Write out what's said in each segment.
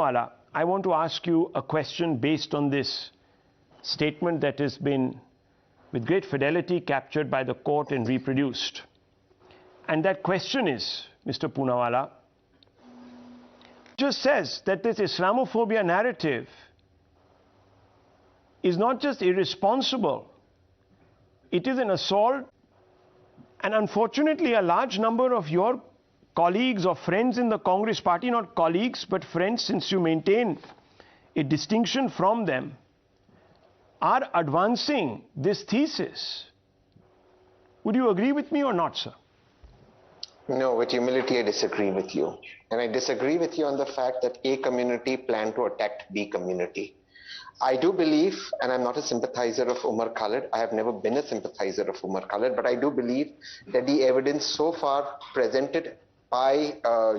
I want to ask you a question based on this statement that has been with great fidelity captured by the court and reproduced. And that question is, Mr. Poonawalla, just says that this Islamophobia narrative is not just irresponsible, it is an assault. And unfortunately, a large number of your colleagues or friends in the Congress party, not colleagues, but friends, since you maintain a distinction from them, are advancing this thesis. Would you agree with me or not, sir? No, with humility, I disagree with you. And I disagree with you on the fact that A community planned to attack B community. I do believe, and I'm not a sympathizer of Umar Khalid, I have never been a sympathizer of Umar Khalid, but I do believe that the evidence so far presented by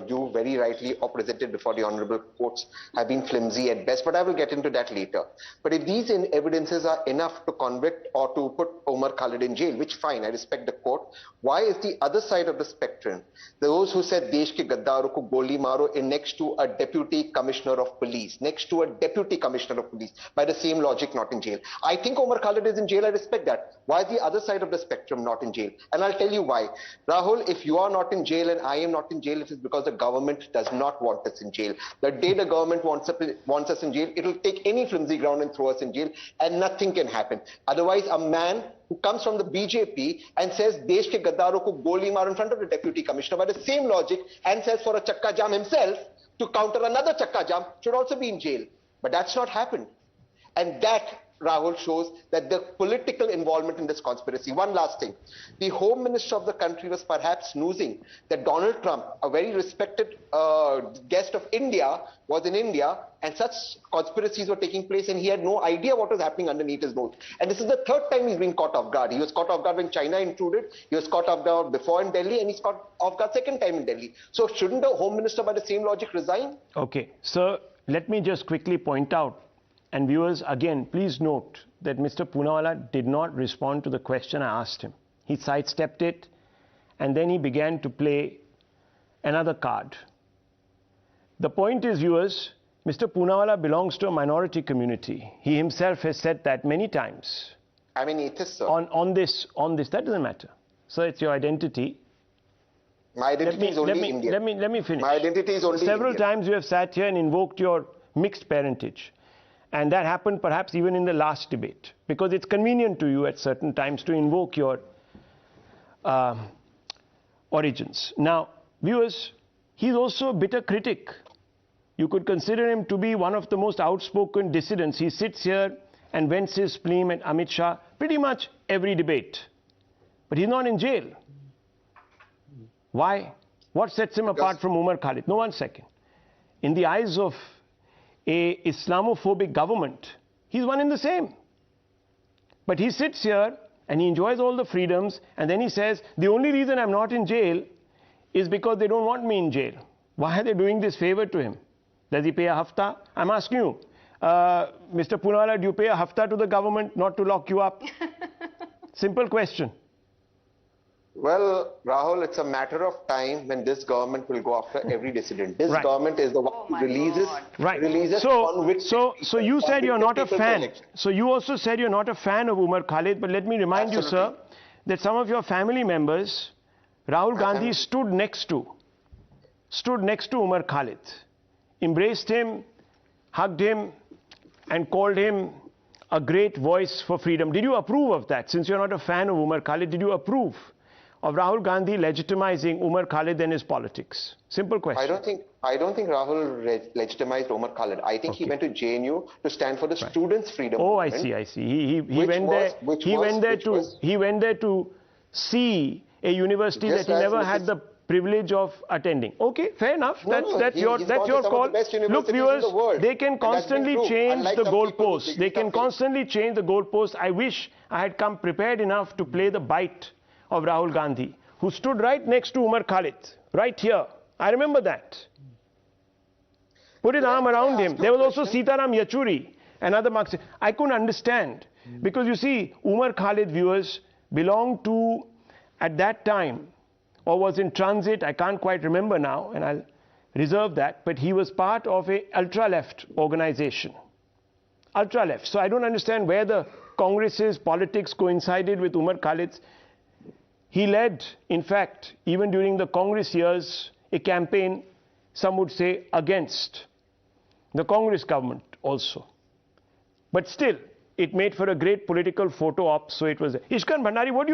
you very rightly or presented before the honorable courts have been flimsy at best, but I will get into that later. But if these evidences are enough to convict or to put Umar Khalid in jail, which fine, I respect the court, why is the other side of the spectrum, those who said desh ke gadaaro ko goli maro, in next to a deputy commissioner of police, next to a deputy commissioner of police, by the same logic not in jail? I think Umar Khalid is in jail, I respect that. Why is the other side of the spectrum not in jail? And I'll tell you why. Rahul, if you are not in jail and I am not in jail, it is because the government does not want us in jail. The day the government wants us in jail, it will take any flimsy ground and throw us in jail, and nothing can happen. Otherwise, a man who comes from the BJP and says desh ke gaddaaro ko goli maro in front of the deputy commissioner by the same logic and says for a chakka jam himself to counter another chakka jam should also be in jail. But that's not happened. And that, Rahul, shows that the political involvement in this conspiracy. One last thing. The Home Minister of the country was perhaps snoozing that Donald Trump, a very respected guest of India, was in India and such conspiracies were taking place and he had no idea what was happening underneath his nose. And this is the third time he's been caught off guard. He was caught off guard when China intruded, he was caught off guard before in Delhi, and he's caught off guard second time in Delhi. So shouldn't the Home Minister by the same logic resign? Okay, sir, let me just quickly point out, and viewers, again, please note that Mr. Poonawalla did not respond to the question I asked him. He sidestepped it, and then he began to play another card. The point is, viewers, Mr. Poonawalla belongs to a minority community. He himself has said that many times. I'm an atheist, sir. On this, that doesn't matter. So it's your identity. My identity is only Indian. Let me finish. My identity is only Several Indian. times you have sat here and invoked your mixed parentage. And that happened perhaps even in the last debate, because it's convenient to you at certain times to invoke your origins. Now, viewers, he's also a bitter critic. You could consider him to be one of the most outspoken dissidents. He sits here and vents his spleen at Amit Shah pretty much every debate. But he's not in jail. Why? What sets him apart from Umar Khalid? No, one second. In the eyes of a Islamophobic government, he's one and the same. But he sits here and he enjoys all the freedoms, and then he says, the only reason I'm not in jail is because they don't want me in jail. Why are they doing this favor to him? Does he pay a hafta? I'm asking you, Mr. Poonawalla, do you pay a hafta to the government not to lock you up? Simple question. Well, Rahul, it's a matter of time when this government will go after every dissident. This government is the one who releases. So you said you're not a fan. So you also said you're not a fan of Umar Khalid. But let me remind you, sir, that some of your family members, Rahul Gandhi stood next to Umar Khalid, embraced him, hugged him, and called him a great voice for freedom. Did you approve of that? Since you're not a fan of Umar Khalid, did you approve of Rahul Gandhi legitimizing Umar Khalid and his politics? Simple question. I don't think Rahul legitimized Umar Khalid. I think he went to JNU to stand for the students' freedom. Oh, I see. He went there to see a university that he never had the privilege of attending. Okay, fair enough. That's your call. Look, viewers, they can constantly change the goalposts. They can constantly change the goalposts. I wish I had come prepared enough to play the bite of Rahul Gandhi, who stood right next to Umar Khalid, right here. I remember that. Put his arm around him. There was also Sitaram Yachuri, another Marxist. I couldn't understand, because you see, Umar Khalid, viewers, belonged to, at that time, or was in transit, I can't quite remember now, and I'll reserve that, but he was part of a ultra-left organization. Ultra-left. So I don't understand where the Congress's politics coincided with Umar Khalid's. He led, in fact, even during the Congress years, a campaign, some would say, against the Congress government also. But still, it made for a great political photo op, so it was. Ishkan Bhandari, what do you